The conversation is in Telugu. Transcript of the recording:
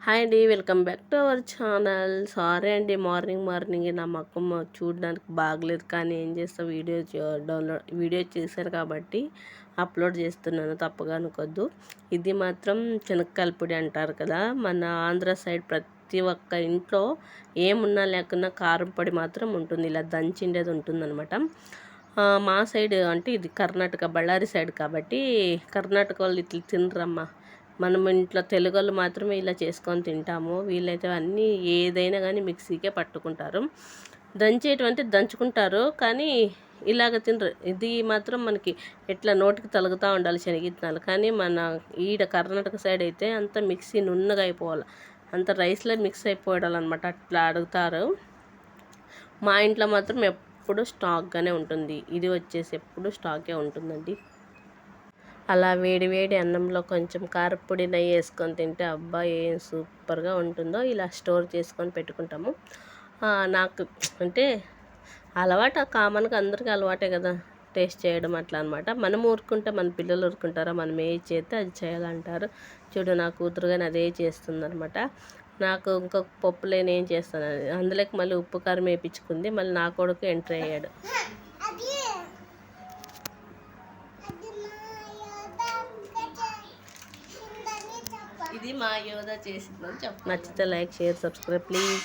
హాయ్ అండి, welcome back to our channel. Sorry అండి, మార్నింగ్ నా మొఖం చూడడానికి బాగలేదు, కానీ ఏం చేస్తా, వీడియో చేశాను కాబట్టి అప్లోడ్ చేస్తున్నాను, తప్పుగా అనుకోద్దు. ఇది మాత్రం శనక్కాయల పొడి అంటారు కదా, మన ఆంధ్ర సైడ్ ప్రతి ఒక్క ఇంట్లో ఏమున్నా లేకున్నా కారం పొడి మాత్రం ఉంటుంది, ఇలా దంచిండేది ఉంటుందన్నమాట. మా సైడ్ అంటే ఇది కర్ణాటక, బళ్ళారి సైడ్ కాబట్టి కర్ణాటక వాళ్ళు ఇట్లా తినరమ్మా. మనం ఇంట్లో తెలుగు వాళ్ళు మాత్రమే ఇలా చేసుకొని తింటాము. వీళ్ళైతే అన్నీ ఏదైనా కానీ మిక్సీకే పట్టుకుంటారు. దంచేయటం అంటే దంచుకుంటారు, కానీ ఇలాగ తినరు. ఇది మాత్రం మనకి ఎట్లా నోటికి తలుగుతూ ఉండాలి శనగిత్తనాలు. కానీ మన ఈడ కర్ణాటక సైడ్ అయితే అంత మిక్సీ నున్నగా అయిపోవాలి, అంత రైస్లో మిక్స్ అయిపోవాలన్నమాట, అట్లా అడుగుతారు. మా ఇంట్లో మాత్రం ఎప్పుడు స్టాక్గానే ఉంటుంది. ఇది వచ్చేసి ఎప్పుడు స్టాకే ఉంటుందండి. అలా వేడి వేడి అన్నంలో కొంచెం కారపొడి నెయ్యి వేసుకొని తింటే అబ్బా ఏం సూపర్గా ఉంటుందో. ఇలా స్టోర్ చేసుకొని పెట్టుకుంటాము. నాకు అంటే అలవాటు, కామన్గా అందరికీ అలవాటే కదా టేస్ట్ చేయడం, అట్లా అనమాట. మనం ఊరుకుంటే మన పిల్లలు ఊరుకుంటారా? మనం ఏ చేస్తే అది చేయాలంటారు. చూడు, నా కూతురు కానీ అదే చేస్తుందనమాట. నాకు ఇంకొక పప్పులో ఏం చేస్తాను, అందులోకి మళ్ళీ ఉప్పు కారం వేయించుకుంది. మళ్ళీ నా కొడుకు ఎంట్రీ అయ్యాడు. ఇది మా యోధ చేసిందని చెప్పు. నచ్చితే లైక్, షేర్, సబ్స్క్రైబ్ ప్లీజ్.